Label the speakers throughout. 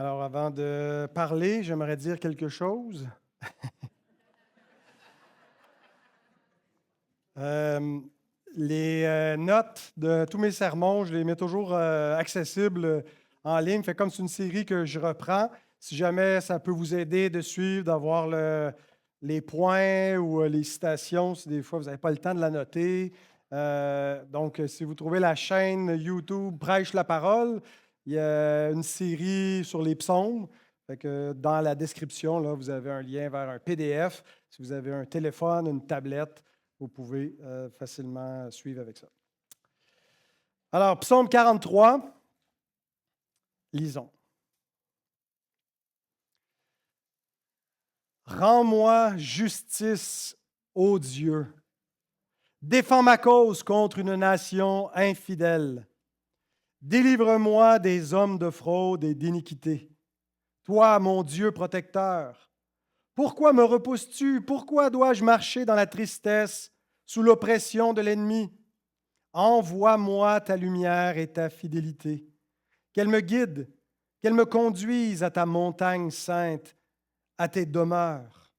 Speaker 1: Alors, avant de parler, j'aimerais dire quelque chose. Euh, les notes de tous mes sermons, je les mets toujours accessibles en ligne. Fait comme c'est une série que je reprends. Si jamais ça peut vous aider de suivre, d'avoir les points ou les citations, si des fois vous n'avez pas le temps de la noter. Donc, si vous trouvez la chaîne YouTube Prêche la parole, il y a une série sur les psaumes. Fait que dans la description, là, vous avez un lien vers un PDF. Si vous avez un téléphone, une tablette, vous pouvez facilement suivre avec ça. Alors, psaume 43, lisons. Rends-moi justice, ô Dieu. Défends ma cause contre une nation infidèle. Délivre-moi des hommes de fraude et d'iniquité. Toi, mon Dieu protecteur, pourquoi me repousses-tu? Pourquoi dois-je marcher dans la tristesse, sous l'oppression de l'ennemi? Envoie-moi ta lumière et ta fidélité. Qu'elle me guide, qu'elle me conduise à ta montagne sainte, à tes demeures.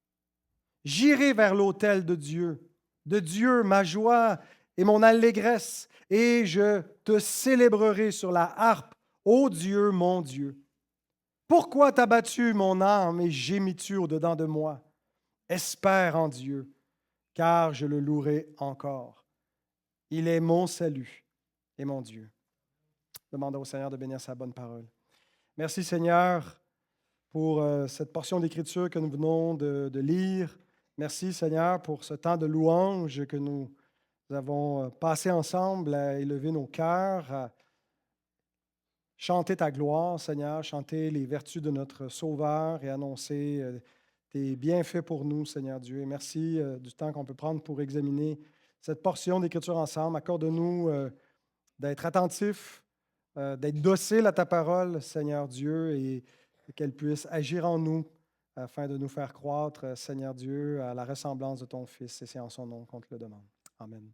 Speaker 1: J'irai vers l'autel de Dieu ma joie et mon allégresse, et je te célébrerai sur la harpe, ô Dieu, mon Dieu. Pourquoi t'as battu mon âme et gémis-tu au-dedans de moi? Espère en Dieu, car je le louerai encore. Il est mon salut et mon Dieu. Demandons au Seigneur de bénir sa bonne parole. Merci Seigneur pour cette portion d'écriture que nous venons de lire. Merci Seigneur pour ce temps de louange que nous avons passé ensemble à élever nos cœurs, à chanter ta gloire Seigneur, chanter les vertus de notre Sauveur et annoncer tes bienfaits pour nous Seigneur Dieu. Et merci du temps qu'on peut prendre pour examiner cette portion d'écriture ensemble. Accorde-nous d'être attentifs, d'être dociles à ta parole, Seigneur Dieu, et qu'elle puisse agir en nous afin de nous faire croître, Seigneur Dieu, à la ressemblance de ton Fils. Et c'est en son nom qu'on te le demande. Amen.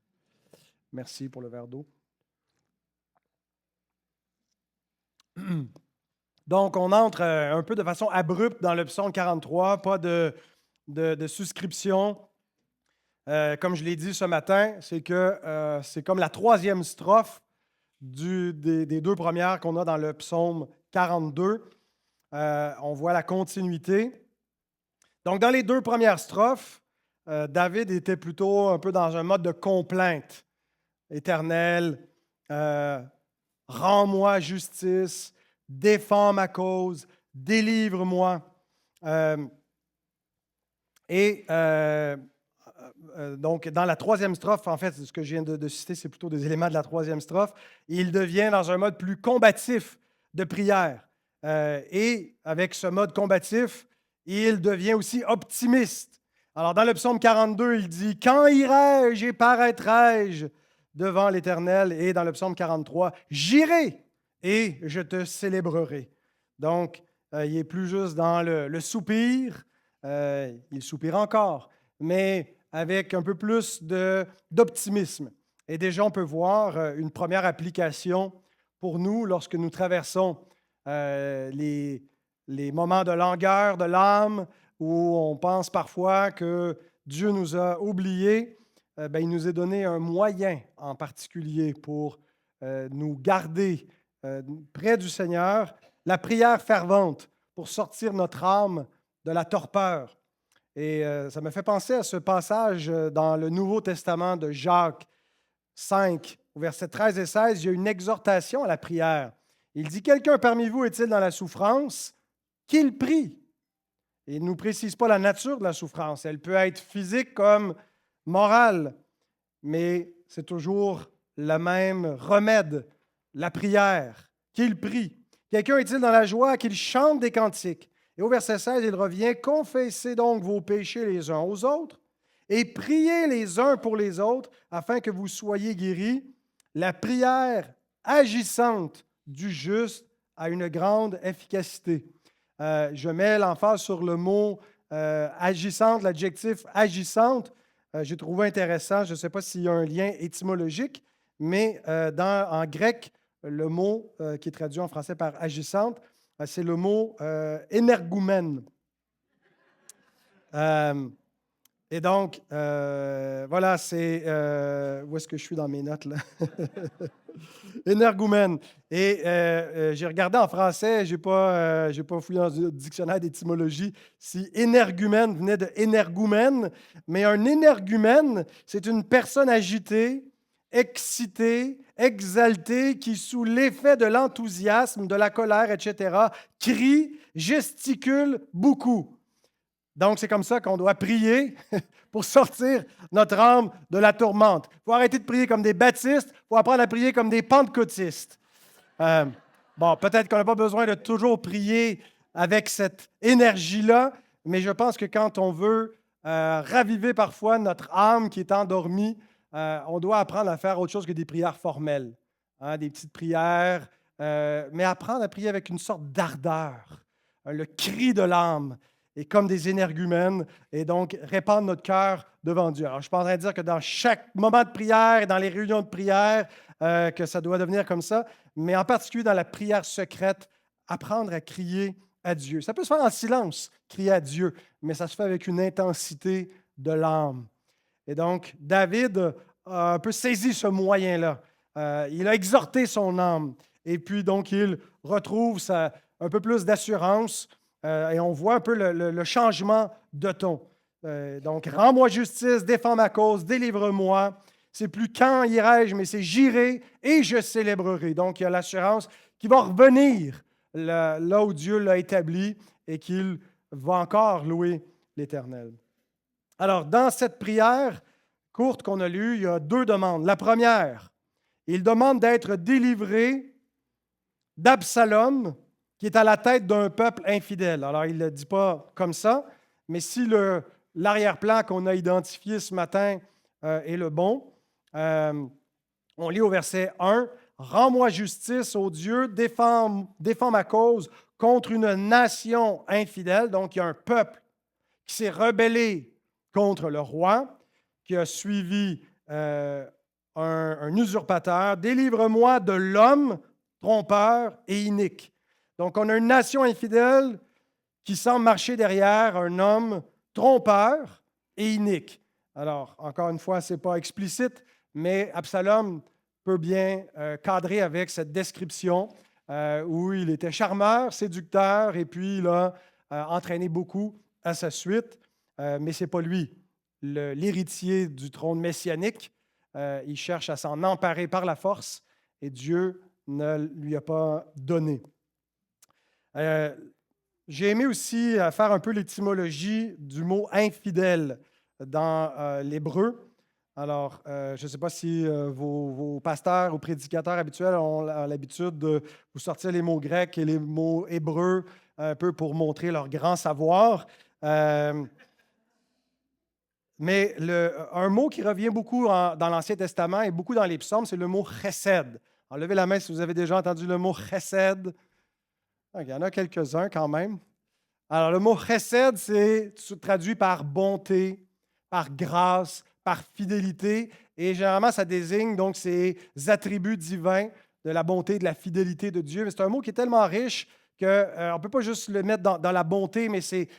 Speaker 1: Merci pour le verre d'eau. Donc, on entre un peu de façon abrupte dans le psaume 43, pas de souscription. Comme je l'ai dit ce matin, c'est que c'est comme la troisième strophe des deux premières qu'on a dans le psaume 42. On voit la continuité. Donc, dans les deux premières strophes, David était plutôt un peu dans un mode de complainte. Éternel, rends-moi justice, défends ma cause, délivre-moi. Donc, dans la troisième strophe, en fait, ce que je viens de citer, c'est plutôt des éléments de la troisième strophe. Il devient dans un mode plus combatif de prière. Et avec ce mode combatif, il devient aussi optimiste. Alors, dans le psaume 42, il dit « Quand irai-je et paraîtrai-je devant l'Éternel ?» Et dans le psaume 43, « J'irai et je te célébrerai. » Donc, il est plus juste dans le soupir. Il soupire encore, mais avec un peu plus d'optimisme. Et déjà, on peut voir une première application pour nous lorsque nous traversons les moments de langueur de l'âme où on pense parfois que Dieu nous a oubliés. Il nous a donné un moyen en particulier pour nous garder près du Seigneur, la prière fervente pour sortir notre âme de la torpeur. Et ça me fait penser à ce passage dans le Nouveau Testament de Jacques 5, au verset 13 et 16, il y a une exhortation à la prière. Il dit « Quelqu'un parmi vous est-il dans la souffrance? Qu'il prie. » Et il ne nous précise pas la nature de la souffrance. Elle peut être physique comme morale, mais c'est toujours le même remède, la prière. Qu'il prie. Quelqu'un est-il dans la joie? Qu'il chante des cantiques. Et au verset 16, il revient, « Confessez donc vos péchés les uns aux autres et priez les uns pour les autres afin que vous soyez guéris. La prière agissante du juste a une grande efficacité. » Je mets l'emphase sur le mot agissante, l'adjectif agissante. J'ai trouvé intéressant, je ne sais pas s'il y a un lien étymologique, mais en grec, le mot qui est traduit en français par agissante C'est le mot énergoumène. Et donc, voilà, c'est... où est-ce que je suis dans mes notes, là? Énergoumène. Et j'ai regardé en français, je n'ai pas fouillé dans le dictionnaire d'étymologie si énergumène venait de énergoumène, mais un énergumène, c'est une personne agitée, excitée, exaltée, qui, sous l'effet de l'enthousiasme, de la colère, etc., crie, gesticule beaucoup. Donc, c'est comme ça qu'on doit prier pour sortir notre âme de la tourmente. Il faut arrêter de prier comme des baptistes, il faut apprendre à prier comme des pentecôtistes. Bon, peut-être qu'on n'a pas besoin de toujours prier avec cette énergie-là, mais je pense que quand on veut raviver parfois notre âme qui est endormie, on doit apprendre à faire autre chose que des prières formelles, des petites prières, mais apprendre à prier avec une sorte d'ardeur, le cri de l'âme et comme des énergumènes, et donc répandre notre cœur devant Dieu. Alors, je ne suis pas en train de dire que dans chaque moment de prière et dans les réunions de prière, que ça doit devenir comme ça, mais en particulier dans la prière secrète, apprendre à crier à Dieu. Ça peut se faire en silence, crier à Dieu, mais ça se fait avec une intensité de l'âme. Et donc, David a un peu saisi ce moyen-là. Il a exhorté son âme, et puis donc il retrouve un peu plus d'assurance. Et on voit un peu le changement de ton. Donc, rends-moi justice, défends ma cause, délivre-moi. C'est plus quand irai-je, mais c'est j'irai et je célébrerai. Donc, il y a l'assurance qui va revenir là où Dieu l'a établi et qu'il va encore louer l'Éternel. Alors, dans cette prière courte qu'on a lue, il y a deux demandes. La première, il demande d'être délivré d'Absalom, qui est à la tête d'un peuple infidèle. Alors, il ne le dit pas comme ça, mais si l'arrière-plan qu'on a identifié ce matin est le bon, on lit au verset 1, « Rends-moi justice, ô Dieu, défends ma cause contre une nation infidèle. » Donc, il y a un peuple qui s'est rebellé contre le roi, qui a suivi un usurpateur. « Délivre-moi de l'homme trompeur et inique. » Donc, on a une nation infidèle qui semble marcher derrière un homme trompeur et inique. Alors, encore une fois, ce n'est pas explicite, mais Absalom peut bien cadrer avec cette description où il était charmeur, séducteur, et puis il a entraîné beaucoup à sa suite. Mais ce n'est pas lui, l'héritier du trône messianique. Il cherche à s'en emparer par la force, et Dieu ne lui a pas donné. J'ai aimé aussi faire un peu l'étymologie du mot infidèle dans l'hébreu. Alors, je ne sais pas si vos pasteurs ou prédicateurs habituels ont l'habitude de vous sortir les mots grecs et les mots hébreux un peu pour montrer leur grand savoir. Mais un mot qui revient beaucoup dans l'Ancien Testament et beaucoup dans les psaumes, c'est le mot chesed. Alors, levez la main si vous avez déjà entendu le mot chesed. Il y en a quelques-uns quand même. Alors, le mot chesed, c'est traduit par bonté, par grâce, par fidélité. Et généralement, ça désigne donc ces attributs divins de la bonté et de la fidélité de Dieu. Mais c'est un mot qui est tellement riche qu'on ne peut pas juste le mettre dans la bonté, mais c'est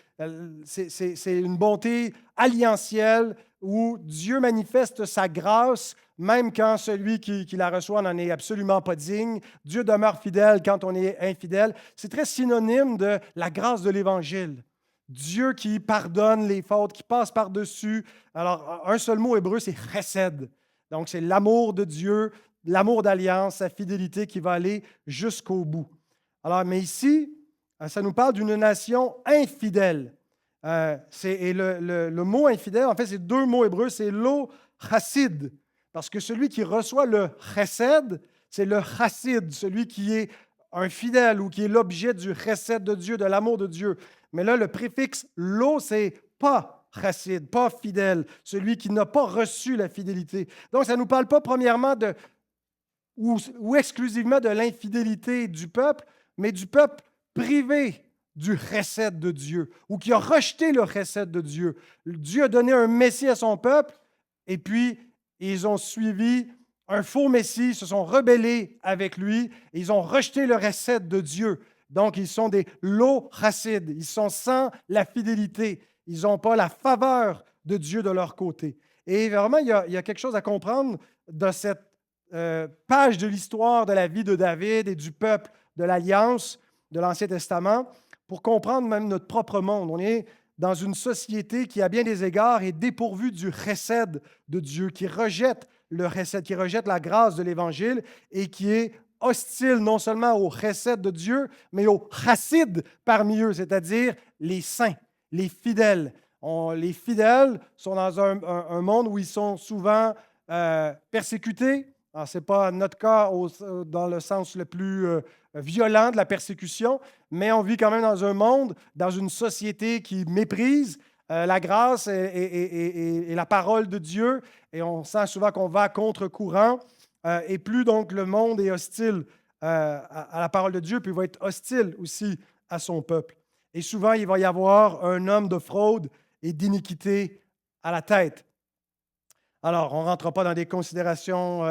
Speaker 1: une bonté alliantielle où Dieu manifeste sa grâce même quand celui qui la reçoit n'en est absolument pas digne. Dieu demeure fidèle quand on est infidèle. C'est très synonyme de la grâce de l'Évangile. Dieu qui pardonne les fautes, qui passe par-dessus. Alors, un seul mot hébreu, c'est chesed. Donc, c'est l'amour de Dieu, l'amour d'alliance, sa fidélité qui va aller jusqu'au bout. Alors, mais ici, ça nous parle d'une nation infidèle. Et le mot infidèle, en fait, c'est deux mots hébreux, c'est lo chassid. Parce que celui qui reçoit le chesed, c'est le chassid, celui qui est un fidèle ou qui est l'objet du chesed de Dieu, de l'amour de Dieu. Mais là, le préfixe lo, c'est pas chassid, pas fidèle, celui qui n'a pas reçu la fidélité. Donc, ça ne nous parle pas premièrement ou exclusivement de l'infidélité du peuple, mais du peuple privé du chesed de Dieu, ou qui a rejeté le chesed de Dieu. Dieu a donné un Messie à son peuple, et puis ils ont suivi un faux Messie, se sont rebellés avec lui, et ils ont rejeté le chesed de Dieu. Donc, ils sont des low chassides. Ils sont sans la fidélité. Ils n'ont pas la faveur de Dieu de leur côté. Et vraiment, il y a quelque chose à comprendre de cette page de l'histoire de la vie de David et du peuple de l'Alliance de l'Ancien Testament pour comprendre même notre propre monde. On est dans une société qui, à bien des égards, est dépourvue du chesed de Dieu, qui rejette le chesed, qui rejette la grâce de l'Évangile et qui est hostile non seulement au chesed de Dieu, mais aux chassides parmi eux, c'est-à-dire les saints, les fidèles. Les fidèles sont dans un monde où ils sont souvent persécutés. Ce n'est pas notre cas dans le sens le plus violent de la persécution, mais on vit quand même dans un monde, dans une société qui méprise la grâce et la parole de Dieu, et on sent souvent qu'on va à contre-courant, et plus donc le monde est hostile à la parole de Dieu, puis il va être hostile aussi à son peuple. Et souvent, il va y avoir un homme de fraude et d'iniquité à la tête. Alors, on ne rentre pas dans des considérations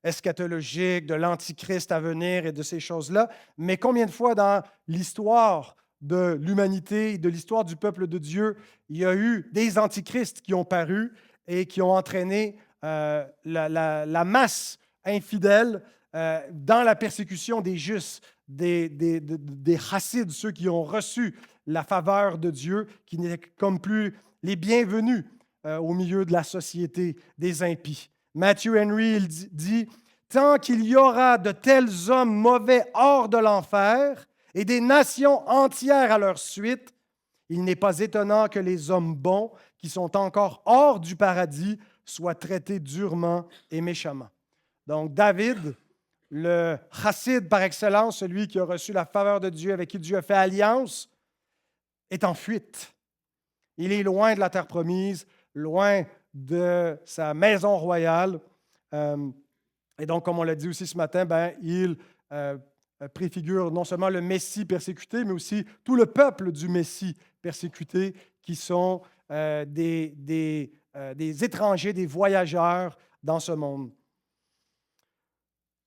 Speaker 1: eschatologiques de l'Antichrist à venir et de ces choses-là, mais combien de fois dans l'histoire de l'humanité, de l'histoire du peuple de Dieu, il y a eu des antichrists qui ont paru et qui ont entraîné la masse infidèle dans la persécution des justes, des chassides, ceux qui ont reçu la faveur de Dieu, qui n'étaient comme plus les bienvenus au milieu de la société des impies. Matthew Henry il dit « Tant qu'il y aura de tels hommes mauvais hors de l'enfer et des nations entières à leur suite, il n'est pas étonnant que les hommes bons qui sont encore hors du paradis soient traités durement et méchamment. » Donc David, le chassid par excellence, celui qui a reçu la faveur de Dieu, avec qui Dieu a fait alliance, est en fuite. Il est loin de la terre promise, loin de sa maison royale. Et donc, comme on l'a dit aussi ce matin, il préfigure non seulement le Messie persécuté, mais aussi tout le peuple du Messie persécuté, qui sont des étrangers, des voyageurs dans ce monde.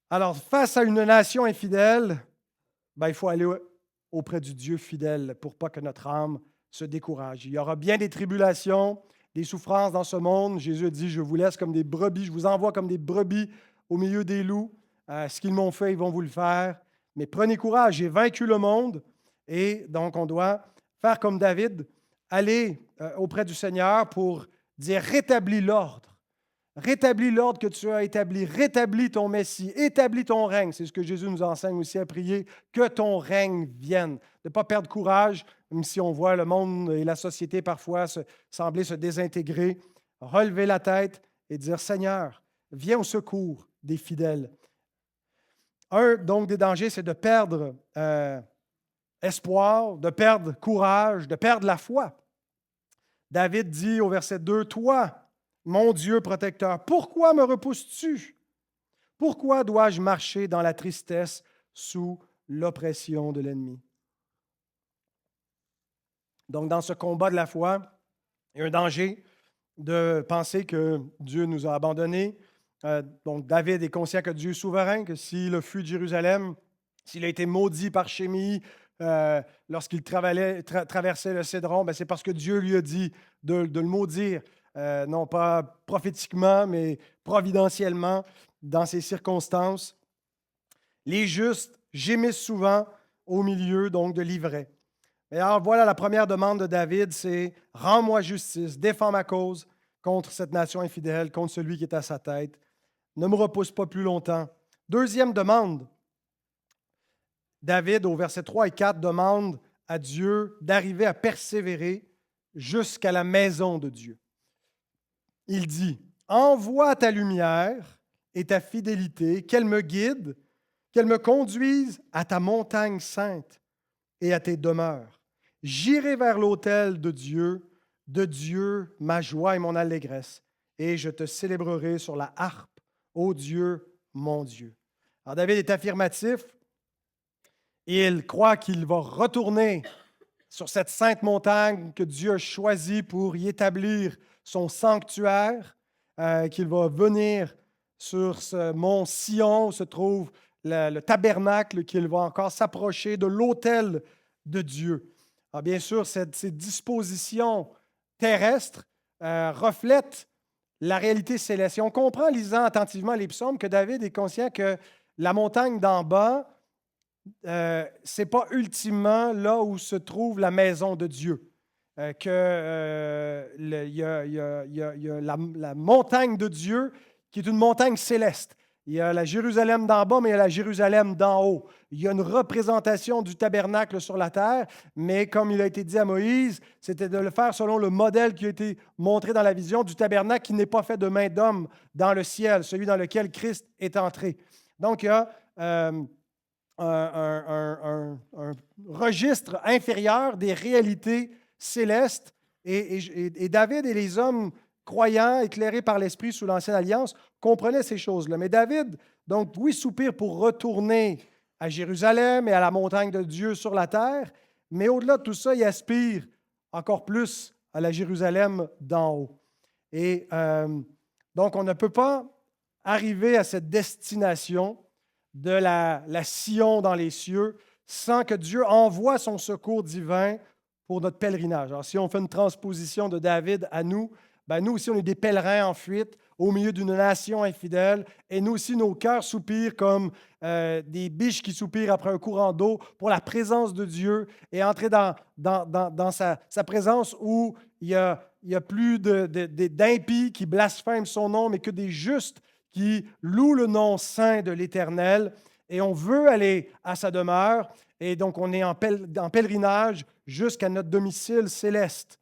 Speaker 1: Alors, face à une nation infidèle, il faut aller auprès du Dieu fidèle pour pas que notre âme se décourage. Il y aura bien des tribulations, des souffrances dans ce monde. Jésus dit, je vous laisse comme des brebis, je vous envoie comme des brebis au milieu des loups. Ce qu'ils m'ont fait, ils vont vous le faire. Mais prenez courage, j'ai vaincu le monde. Et donc, on doit faire comme David, aller auprès du Seigneur pour dire, rétablis l'ordre. Rétablis l'ordre que tu as établi, rétablis ton Messie, établis ton règne. C'est ce que Jésus nous enseigne aussi à prier, que ton règne vienne. De ne pas perdre courage, même si on voit le monde et la société parfois sembler se désintégrer. Relever la tête et dire, Seigneur, viens au secours des fidèles. Un, donc, des dangers, c'est de perdre espoir, de perdre courage, de perdre la foi. David dit au verset 2, « Toi, mon Dieu protecteur, pourquoi me repousses-tu? Pourquoi dois-je marcher dans la tristesse sous l'oppression de l'ennemi? » Donc, dans ce combat de la foi, il y a un danger de penser que Dieu nous a abandonnés. Donc, David est conscient que Dieu est souverain, que s'il a fui de Jérusalem, s'il a été maudit par Chémie, lorsqu'il traversait le Cédron, c'est parce que Dieu lui a dit de le maudire. Non pas prophétiquement, mais providentiellement, dans ces circonstances. Les justes gémissent souvent au milieu donc de l'ivraie. Et alors voilà, la première demande de David, c'est « Rends-moi justice, défends ma cause contre cette nation infidèle, contre celui qui est à sa tête. Ne me repousse pas plus longtemps. » Deuxième demande, David, au verset 3 et 4, demande à Dieu d'arriver à persévérer jusqu'à la maison de Dieu. Il dit, « Envoie ta lumière et ta fidélité, qu'elle me guide, qu'elle me conduise à ta montagne sainte et à tes demeures. J'irai vers l'autel de Dieu ma joie et mon allégresse, et je te célébrerai sur la harpe, ô Dieu, mon Dieu. » Alors David est affirmatif. Il croit qu'il va retourner sur cette sainte montagne que Dieu a choisie pour y établir son sanctuaire, qu'il va venir sur ce mont Sion où se trouve le tabernacle, qu'il va encore s'approcher de l'autel de Dieu. Alors, bien sûr, ces dispositions terrestres reflètent la réalité céleste. Et on comprend, en lisant attentivement les psaumes, que David est conscient que la montagne d'en bas, ce n'est pas ultimement là où se trouve la maison de Dieu. Il y a la montagne de Dieu qui est une montagne céleste. Il y a la Jérusalem d'en bas, mais il y a la Jérusalem d'en haut. Il y a une représentation du tabernacle sur la terre, mais comme il a été dit à Moïse, c'était de le faire selon le modèle qui a été montré dans la vision du tabernacle qui n'est pas fait de main d'homme dans le ciel, celui dans lequel Christ est entré. Donc, il y a un registre inférieur des réalités célestes. Et David et les hommes croyants, éclairés par l'Esprit sous l'Ancienne Alliance, comprenaient ces choses-là. Mais David, donc, oui, soupire pour retourner à Jérusalem et à la montagne de Dieu sur la terre, mais au-delà de tout ça, il aspire encore plus à la Jérusalem d'en haut. Et donc, on ne peut pas arriver à cette destination de la Sion dans les cieux sans que Dieu envoie son secours divin pour notre pèlerinage. Alors, si on fait une transposition de David à nous, ben nous aussi, on est des pèlerins en fuite au milieu d'une nation infidèle, et nous aussi, nos cœurs soupirent comme des biches qui soupirent après un courant d'eau pour la présence de Dieu et entrer dans sa présence où il y a plus d'impies qui blasphèment son nom, mais que des justes qui louent le nom saint de l'Éternel. Et on veut aller à sa demeure, et donc on est en pèlerinage jusqu'à notre domicile céleste.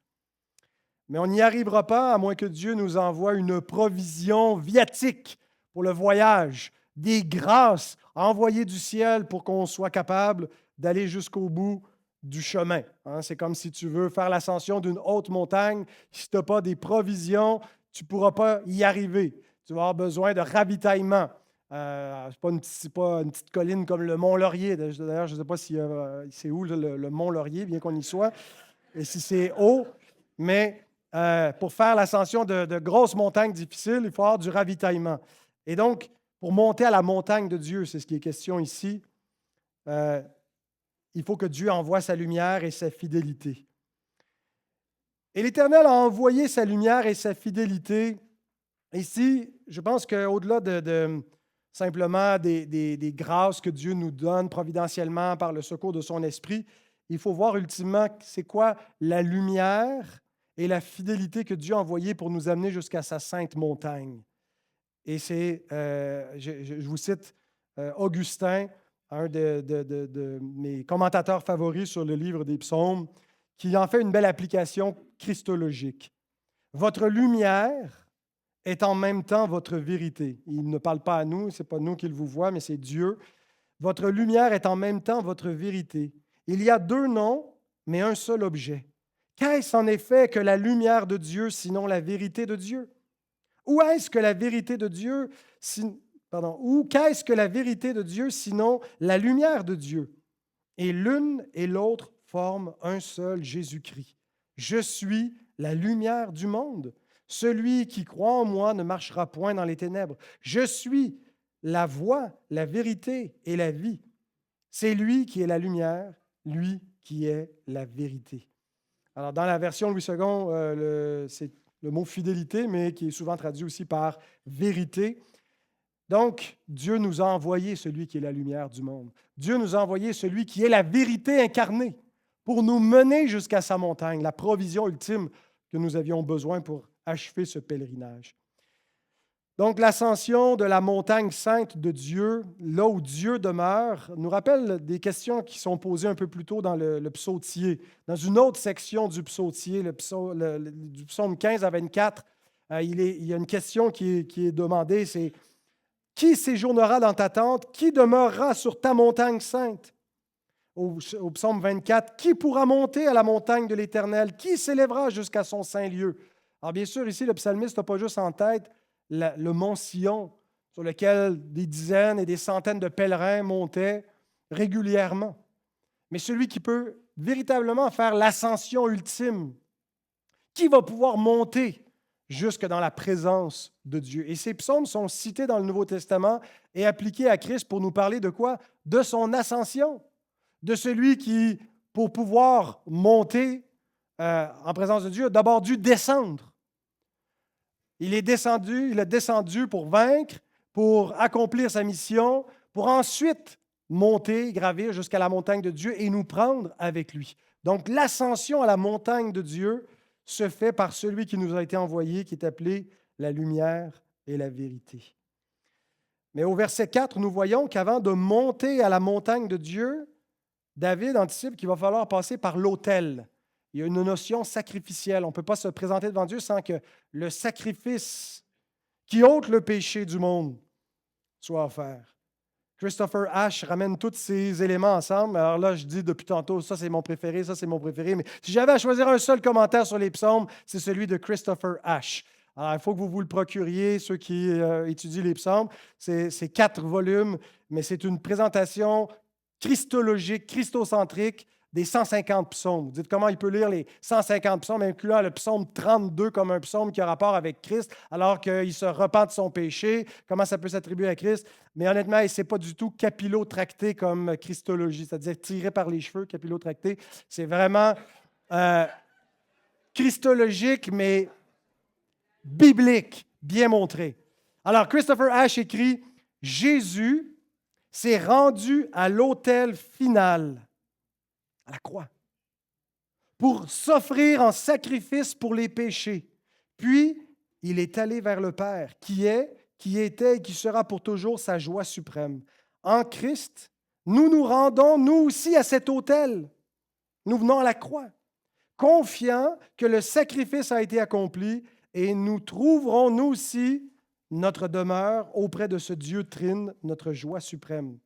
Speaker 1: Mais on n'y arrivera pas à moins que Dieu nous envoie une provision viatique pour le voyage, des grâces envoyées du ciel pour qu'on soit capable d'aller jusqu'au bout du chemin. C'est comme si tu veux faire l'ascension d'une haute montagne. Si tu n'as pas des provisions, tu ne pourras pas y arriver. Tu vas avoir besoin de ravitaillement. Ce n'est pas une petite colline comme le Mont Laurier. D'ailleurs, je ne sais pas si c'est où le Mont Laurier, bien qu'on y soit, et si c'est haut, mais pour faire l'ascension de grosses montagnes difficiles, il faut avoir du ravitaillement. Et donc, pour monter à la montagne de Dieu, c'est ce qui est question ici, il faut que Dieu envoie sa lumière et sa fidélité. Et l'Éternel a envoyé sa lumière et sa fidélité. Ici, je pense qu'au-delà de simplement des grâces que Dieu nous donne providentiellement par le secours de son esprit, il faut voir ultimement c'est quoi la lumière et la fidélité que Dieu a envoyée pour nous amener jusqu'à sa sainte montagne. Et c'est, je vous cite Augustin, un de mes commentateurs favoris sur le livre des psaumes, qui en fait une belle application christologique. Votre lumière est en même temps votre vérité. Il ne parle pas à nous, ce n'est pas nous qui le vous voit, mais c'est Dieu. Votre lumière est en même temps votre vérité. Il y a deux noms, mais un seul objet. Qu'est-ce en effet que la lumière de Dieu, sinon la vérité de Dieu? Ou est-ce que la vérité de Dieu, ou qu'est-ce que la vérité de Dieu, sinon la lumière de Dieu? Et l'une et l'autre forment un seul Jésus-Christ. Je suis la lumière du monde. Celui qui croit en moi ne marchera point dans les ténèbres. Je suis la voie, la vérité et la vie. C'est lui qui est la lumière, lui qui est la vérité. Alors, dans la version Louis II, c'est le mot fidélité, mais qui est souvent traduit aussi par vérité. Donc, Dieu nous a envoyé celui qui est la lumière du monde. Dieu nous a envoyé celui qui est la vérité incarnée pour nous mener jusqu'à sa montagne, la provision ultime que nous avions besoin pour achever ce pèlerinage. Donc, l'ascension de la montagne sainte de Dieu, là où Dieu demeure, nous rappelle des questions qui sont posées un peu plus tôt dans le psautier. Dans une autre section du psautier, du psaume 15 à 24, il y a une question qui est demandée, c'est « Qui séjournera dans ta tente? Qui demeurera sur ta montagne sainte? » Au psaume 24, « Qui pourra monter à la montagne de l'Éternel? Qui s'élèvera jusqu'à son saint lieu? » Alors bien sûr, ici, le psalmiste n'a pas juste en tête le mont Sion, sur lequel des dizaines et des centaines de pèlerins montaient régulièrement. Mais celui qui peut véritablement faire l'ascension ultime, qui va pouvoir monter jusque dans la présence de Dieu. Et ces psaumes sont cités dans le Nouveau Testament et appliqués à Christ pour nous parler de quoi? De son ascension, de celui qui, pour pouvoir monter en présence de Dieu, a d'abord dû descendre. Il a descendu pour vaincre, pour accomplir sa mission, pour ensuite monter, gravir jusqu'à la montagne de Dieu et nous prendre avec lui. Donc l'ascension à la montagne de Dieu se fait par celui qui nous a été envoyé, qui est appelé la lumière et la vérité. Mais au verset 4, nous voyons qu'avant de monter à la montagne de Dieu, David anticipe qu'il va falloir passer par l'autel. Il y a une notion sacrificielle. On ne peut pas se présenter devant Dieu sans que le sacrifice qui ôte le péché du monde soit offert. Christopher Ash ramène tous ces éléments ensemble. Alors là, je dis depuis tantôt, ça c'est mon préféré, ça c'est mon préféré. Mais si j'avais à choisir un seul commentaire sur les psaumes, c'est celui de Christopher Ash. Alors, il faut que vous vous le procuriez, ceux qui étudient les psaumes. C'est 4 volumes, mais c'est une présentation christologique, christocentrique des 150 psaumes. Vous dites comment il peut lire les 150 psaumes, incluant le psaume 32 comme un psaume qui a rapport avec Christ, alors qu'il se repent de son péché. Comment ça peut s'attribuer à Christ? Mais honnêtement, ce n'est pas du tout capillotracté comme christologie, c'est-à-dire tiré par les cheveux, capillotracté. C'est vraiment christologique, mais biblique, bien montré. Alors, Christopher Ash écrit « Jésus s'est rendu à l'autel final, à la croix, pour s'offrir en sacrifice pour les péchés. Puis, il est allé vers le Père, qui est, qui était et qui sera pour toujours sa joie suprême. En Christ, nous nous rendons, nous aussi, à cet autel. Nous venons à la croix, confiants que le sacrifice a été accompli et nous trouverons, nous aussi, notre demeure auprès de ce Dieu trine, notre joie suprême. »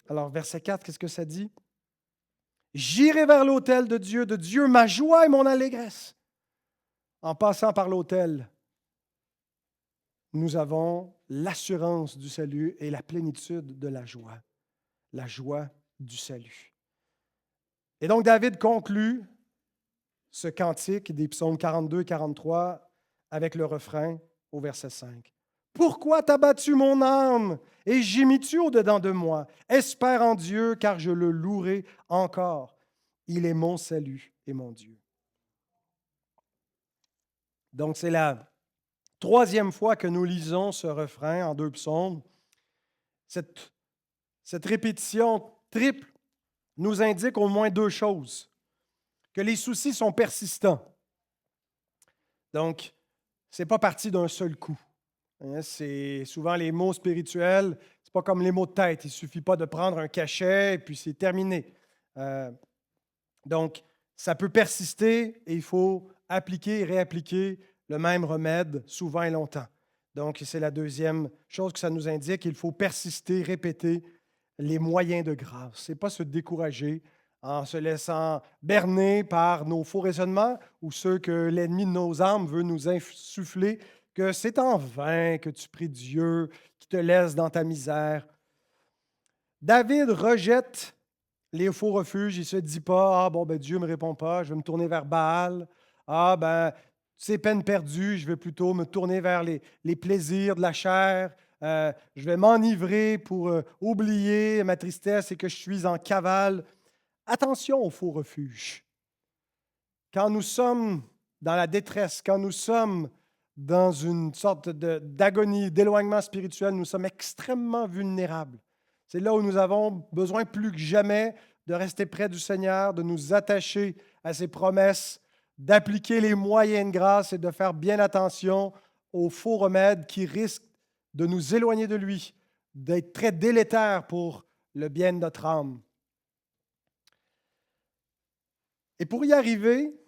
Speaker 1: Alors, verset 4, qu'est-ce que ça dit? « J'irai vers l'autel de Dieu, ma joie et mon allégresse. » En passant par l'autel, nous avons l'assurance du salut et la plénitude de la joie du salut. Et donc, David conclut ce cantique des psaumes 42 et 43 avec le refrain au verset 5. « Pourquoi t'as battu mon âme et gémis-tu au-dedans de moi? Espère en Dieu, car je le louerai encore. Il est mon salut et mon Dieu. » Donc, c'est la 3e fois que nous lisons ce refrain en 2 psaumes. Cette répétition triple nous indique au moins 2 choses. Que les soucis sont persistants. Donc, ce n'est pas parti d'un seul coup. C'est souvent les mots spirituels, ce n'est pas comme les mots de tête. Il ne suffit pas de prendre un cachet et puis c'est terminé. Donc, ça peut persister et il faut appliquer et réappliquer le même remède souvent et longtemps. Donc, c'est la 2e chose que ça nous indique. Il faut persister, répéter les moyens de grâce. Ce n'est pas se décourager en se laissant berner par nos faux raisonnements ou ceux que l'ennemi de nos âmes veut nous insuffler, que c'est en vain que tu pries Dieu, qui te laisse dans ta misère. David rejette les faux refuges. Il ne se dit pas « Ah, bon, ben Dieu ne me répond pas, je vais me tourner vers Baal. Ah, ben, c'est peine perdue, je vais plutôt me tourner vers les plaisirs de la chair. Je vais m'enivrer pour oublier ma tristesse et que je suis en cavale. » Attention aux faux refuges. Quand nous sommes dans la détresse, quand nous sommes dans une sorte d'agonie, d'éloignement spirituel, nous sommes extrêmement vulnérables. C'est là où nous avons besoin plus que jamais de rester près du Seigneur, de nous attacher à ses promesses, d'appliquer les moyens de grâce et de faire bien attention aux faux remèdes qui risquent de nous éloigner de lui, d'être très délétères pour le bien de notre âme. Et pour y arriver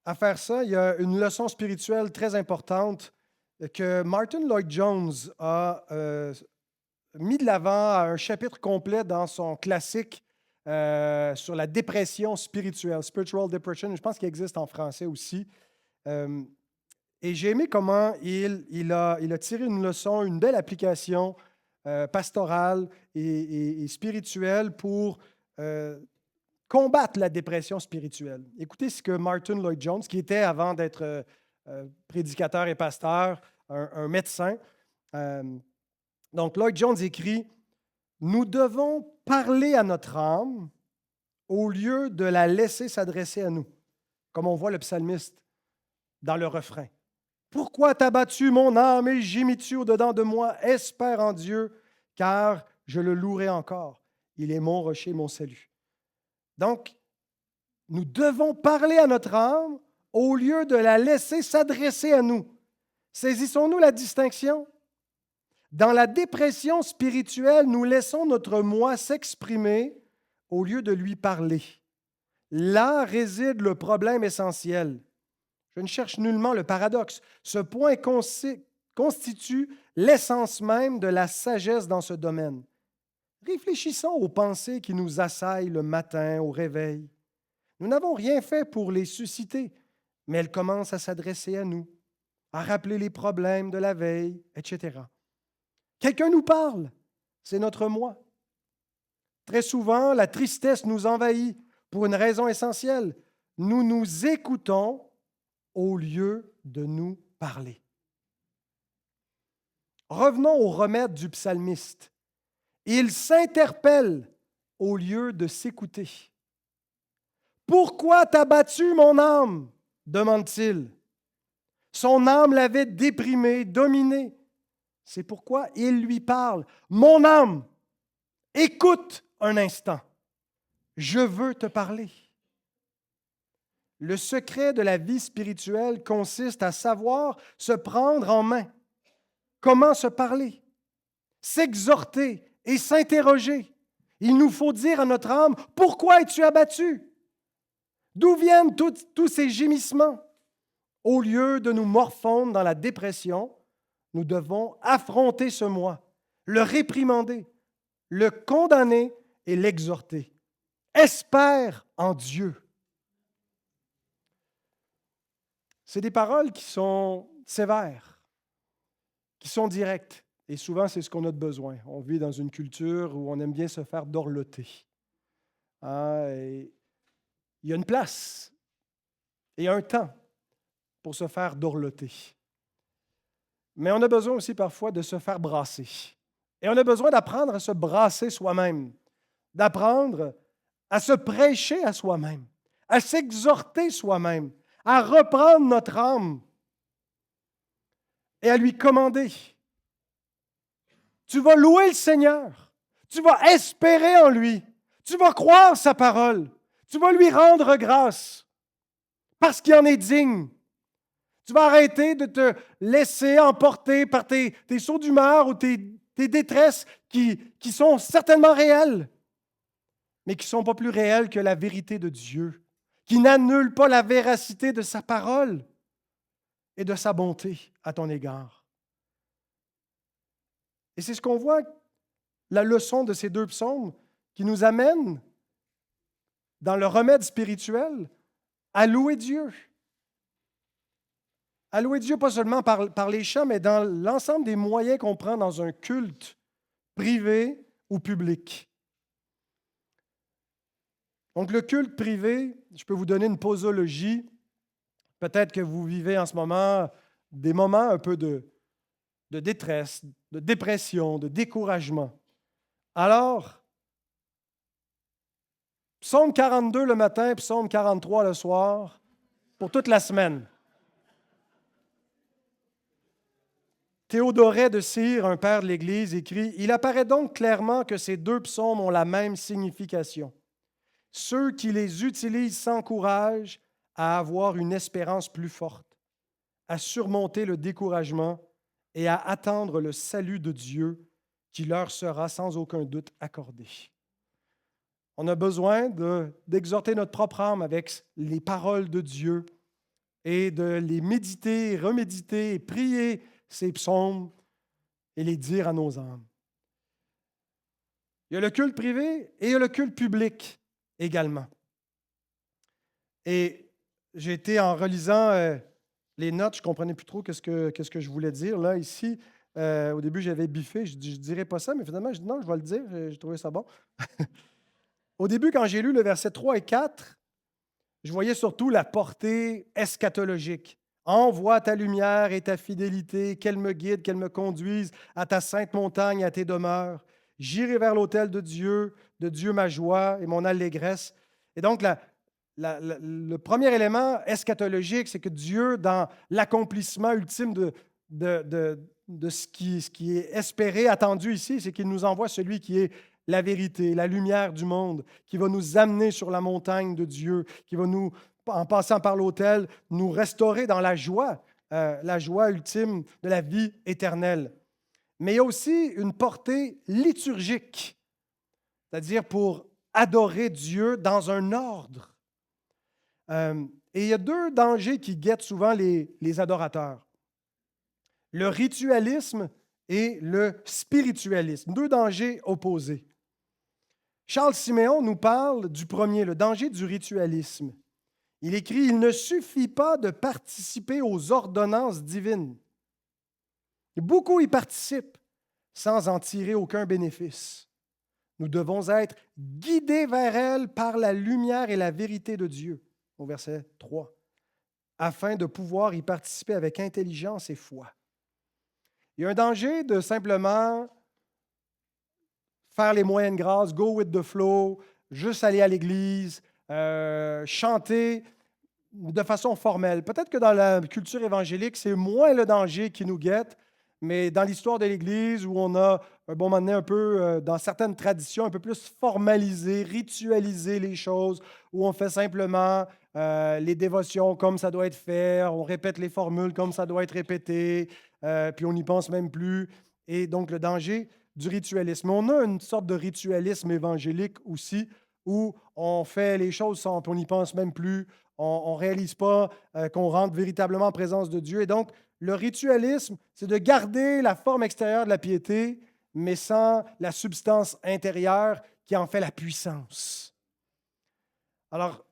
Speaker 1: à faire ça, il y a une leçon spirituelle très importante que Martin Lloyd-Jones a mis de l'avant à un chapitre complet dans son classique sur la dépression spirituelle, Spiritual Depression. Je pense qu'il existe en français aussi. Et j'ai aimé comment il a tiré une leçon, une belle application pastorale et spirituelle pour combattre la dépression spirituelle. Écoutez ce que Martin Lloyd-Jones, qui était avant d'être prédicateur et pasteur, un médecin. Donc, Lloyd Jones écrit « Nous devons parler à notre âme au lieu de la laisser s'adresser à nous », comme on voit le psalmiste dans le refrain. « Pourquoi t'as battu mon âme et gémis-tu au-dedans de moi? Espère en Dieu, car je le louerai encore. Il est mon rocher, mon salut. » Donc, nous devons parler à notre âme au lieu de la laisser s'adresser à nous. Saisissons-nous la distinction? Dans la dépression spirituelle, nous laissons notre moi s'exprimer au lieu de lui parler. Là réside le problème essentiel. Je ne cherche nullement le paradoxe. Ce point constitue l'essence même de la sagesse dans ce domaine. Réfléchissons aux pensées qui nous assaillent le matin au réveil. Nous n'avons rien fait pour les susciter, mais elles commencent à s'adresser à nous, à rappeler les problèmes de la veille, etc. Quelqu'un nous parle, c'est notre moi. Très souvent, la tristesse nous envahit pour une raison essentielle. Nous nous écoutons au lieu de nous parler. Revenons au remède du psalmiste. Il s'interpelle au lieu de s'écouter. « Pourquoi t'as battu mon âme? » demande-t-il. Son âme l'avait déprimé, dominé. C'est pourquoi il lui parle. « Mon âme, écoute un instant. Je veux te parler. » Le secret de la vie spirituelle consiste à savoir se prendre en main. Comment se parler? S'exhorter et s'interroger. Il nous faut dire à notre âme, « Pourquoi es-tu abattu? D'où viennent tous ces gémissements? » Au lieu de nous morfondre dans la dépression, nous devons affronter ce moi, le réprimander, le condamner et l'exhorter. Espère en Dieu. C'est des paroles qui sont sévères, qui sont directes. Et souvent, c'est ce qu'on a de besoin. On vit dans une culture où on aime bien se faire dorloter. Il y a une place et un temps pour se faire dorloter. Mais on a besoin aussi parfois de se faire brasser. Et on a besoin d'apprendre à se brasser soi-même, d'apprendre à se prêcher à soi-même, à s'exhorter soi-même, à reprendre notre âme et à lui commander. Tu vas louer le Seigneur, tu vas espérer en lui, tu vas croire sa parole, tu vas lui rendre grâce parce qu'il en est digne. Tu vas arrêter de te laisser emporter par tes sauts d'humeur ou tes détresses qui sont certainement réelles, mais qui ne sont pas plus réelles que la vérité de Dieu, qui n'annule pas la véracité de sa parole et de sa bonté à ton égard. Et c'est ce qu'on voit, la leçon de ces deux psaumes qui nous amène dans le remède spirituel à louer Dieu. À louer Dieu, pas seulement par les chants, mais dans l'ensemble des moyens qu'on prend dans un culte privé ou public. Donc, le culte privé, je peux vous donner une posologie. Peut-être que vous vivez en ce moment des moments un peu de détresse, de dépression, de découragement. Alors, psaume 42 le matin, psaume 43 le soir, pour toute la semaine. Théodoret de Cire, un père de l'Église, écrit « Il apparaît donc clairement que ces deux psaumes ont la même signification. Ceux qui les utilisent s'encouragent à avoir une espérance plus forte, à surmonter le découragement et à attendre le salut de Dieu qui leur sera sans aucun doute accordé. » On a besoin d'exhorter notre propre âme avec les paroles de Dieu et de les méditer, reméditer et prier ces psaumes et les dire à nos âmes. Il y a le culte privé et il y a le culte public également. Et j'ai été en relisant les notes, je ne comprenais plus trop qu'est-ce que je voulais dire là, ici. Au début, j'avais biffé, je ne dirais pas ça, mais finalement, je dis non, je vais le dire, j'ai trouvé ça bon. Au début, quand j'ai lu le verset 3 et 4, je voyais surtout la portée eschatologique. Envoie ta lumière et ta fidélité, qu'elle me guide, qu'elle me conduise à ta sainte montagne, à tes demeures. J'irai vers l'autel de Dieu ma joie et mon allégresse. Et donc, le premier élément eschatologique, c'est que Dieu, dans l'accomplissement ultime de ce qui est espéré, attendu ici, c'est qu'il nous envoie celui qui est la vérité, la lumière du monde, qui va nous amener sur la montagne de Dieu, qui va nous, en passant par l'autel, nous restaurer dans la joie ultime de la vie éternelle. Mais il y a aussi une portée liturgique, c'est-à-dire pour adorer Dieu dans un ordre. Et il y a deux dangers qui guettent souvent les adorateurs. Le ritualisme et le spiritualisme, deux dangers opposés. Charles Siméon nous parle du premier, le danger du ritualisme. Il écrit « Il ne suffit pas de participer aux ordonnances divines. Beaucoup y participent sans en tirer aucun bénéfice. Nous devons être guidés vers elles par la lumière et la vérité de Dieu. » Au verset 3. Afin de pouvoir y participer avec intelligence et foi. Il y a un danger de simplement faire les moyennes grâces, go with the flow, juste aller à l'église, chanter de façon formelle. Peut-être que dans la culture évangélique, c'est moins le danger qui nous guette, mais dans l'histoire de l'Église, où on a un bon moment donné un peu, dans certaines traditions, un peu plus formalisé, ritualisé les choses, où on fait simplement les dévotions comme ça doit être fait, on répète les formules comme ça doit être répété, puis on n'y pense même plus. Et donc, le danger du ritualisme. On a une sorte de ritualisme évangélique aussi, où on fait les choses sans, puis on n'y pense même plus, on ne réalise pas qu'on rentre véritablement en présence de Dieu. Et donc, le ritualisme, c'est de garder la forme extérieure de la piété, mais sans la substance intérieure qui en fait la puissance. Alors,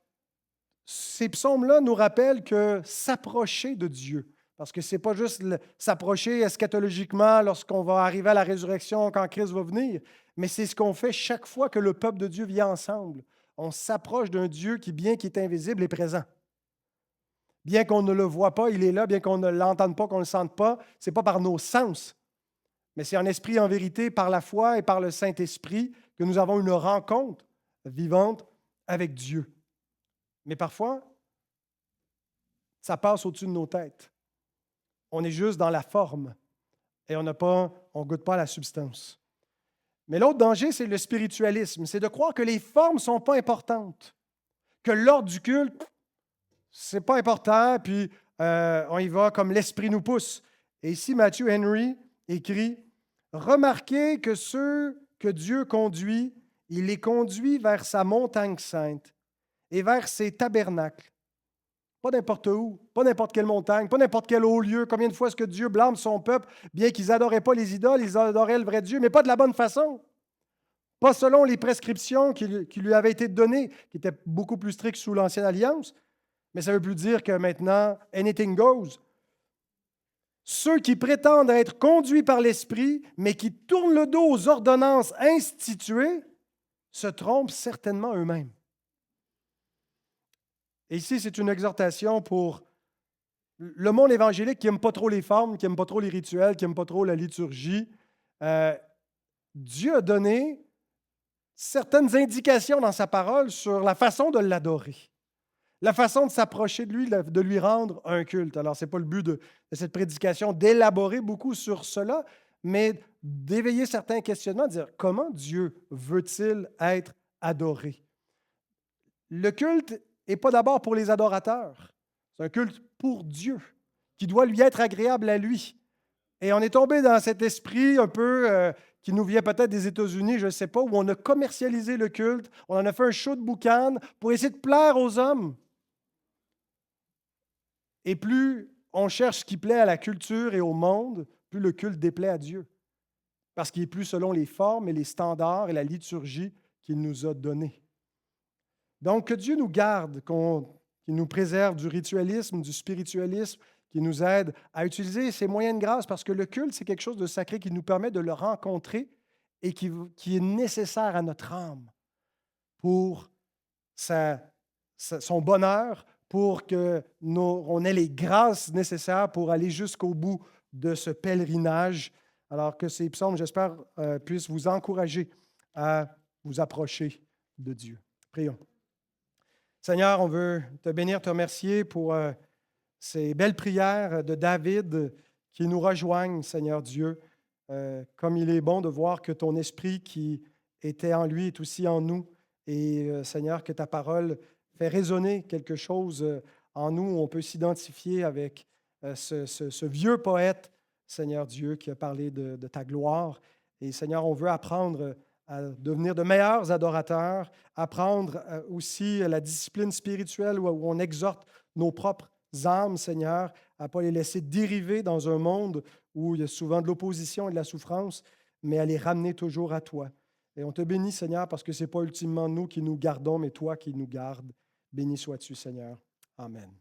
Speaker 1: ces psaumes-là nous rappellent que s'approcher de Dieu, parce que ce n'est pas juste s'approcher eschatologiquement lorsqu'on va arriver à la résurrection, quand Christ va venir, mais c'est ce qu'on fait chaque fois que le peuple de Dieu vient ensemble. On s'approche d'un Dieu qui, bien qu'il est invisible, est présent. Bien qu'on ne le voit pas, il est là. Bien qu'on ne l'entende pas, qu'on ne le sente pas, ce n'est pas par nos sens, mais c'est en esprit et en vérité, par la foi et par le Saint-Esprit, que nous avons une rencontre vivante avec Dieu. Mais parfois, ça passe au-dessus de nos têtes. On est juste dans la forme et on ne goûte pas à la substance. Mais l'autre danger, c'est le spiritualisme. C'est de croire que les formes ne sont pas importantes, que l'ordre du culte, c'est pas important, puis on y va comme l'Esprit nous pousse. Et ici, Matthew Henry écrit « Remarquez que ceux que Dieu conduit, il les conduit vers sa montagne sainte et vers ses tabernacles. Pas n'importe où, pas n'importe quelle montagne, pas n'importe quel haut lieu. Combien de fois est-ce que Dieu blâme son peuple, bien qu'ils n'adoraient pas les idoles, ils adoraient le vrai Dieu, mais pas de la bonne façon. Pas selon les prescriptions qui lui avaient été données, qui étaient beaucoup plus strictes sous l'Ancienne Alliance. Mais ça ne veut plus dire que maintenant, anything goes. Ceux qui prétendent être conduits par l'Esprit, mais qui tournent le dos aux ordonnances instituées, se trompent certainement eux-mêmes. Et ici, c'est une exhortation pour le monde évangélique qui n'aime pas trop les formes, qui n'aime pas trop les rituels, qui n'aime pas trop la liturgie. Dieu a donné certaines indications dans sa parole sur la façon de l'adorer, la façon de s'approcher de lui, de lui rendre un culte. Alors, ce n'est pas le but de cette prédication d'élaborer beaucoup sur cela, mais d'éveiller certains questionnements, de dire comment Dieu veut-il être adoré? Le culte n'est pas d'abord pour les adorateurs, c'est un culte pour Dieu, qui doit lui être agréable à lui. Et on est tombé dans cet esprit un peu qui nous vient peut-être des États-Unis, je ne sais pas, où on a commercialisé le culte, on en a fait un show de boucan pour essayer de plaire aux hommes. Et plus on cherche ce qui plaît à la culture et au monde, plus le culte déplaît à Dieu. Parce qu'il est plus selon les formes et les standards et la liturgie qu'il nous a donnés. Donc, que Dieu nous garde, qu'il nous préserve du ritualisme, du spiritualisme, qui nous aide à utiliser ces moyens de grâce, parce que le culte, c'est quelque chose de sacré qui nous permet de le rencontrer et qui est nécessaire à notre âme pour son bonheur, pour on ait les grâces nécessaires pour aller jusqu'au bout de ce pèlerinage. Alors que ces psaumes, j'espère, puissent vous encourager à vous approcher de Dieu. Prions. Seigneur, on veut te bénir, te remercier pour ces belles prières de David qui nous rejoignent, Seigneur Dieu. Comme il est bon de voir que ton esprit qui était en lui est aussi en nous. Et Seigneur, que ta parole fait résonner quelque chose en nous où on peut s'identifier avec ce vieux poète, Seigneur Dieu, qui a parlé de ta gloire. Et Seigneur, on veut apprendre à devenir de meilleurs adorateurs, apprendre aussi la discipline spirituelle où on exhorte nos propres âmes, Seigneur, à ne pas les laisser dériver dans un monde où il y a souvent de l'opposition et de la souffrance, mais à les ramener toujours à toi. Et on te bénit, Seigneur, parce que ce n'est pas ultimement nous qui nous gardons, mais toi qui nous gardes. Béni sois-tu, Seigneur. Amen.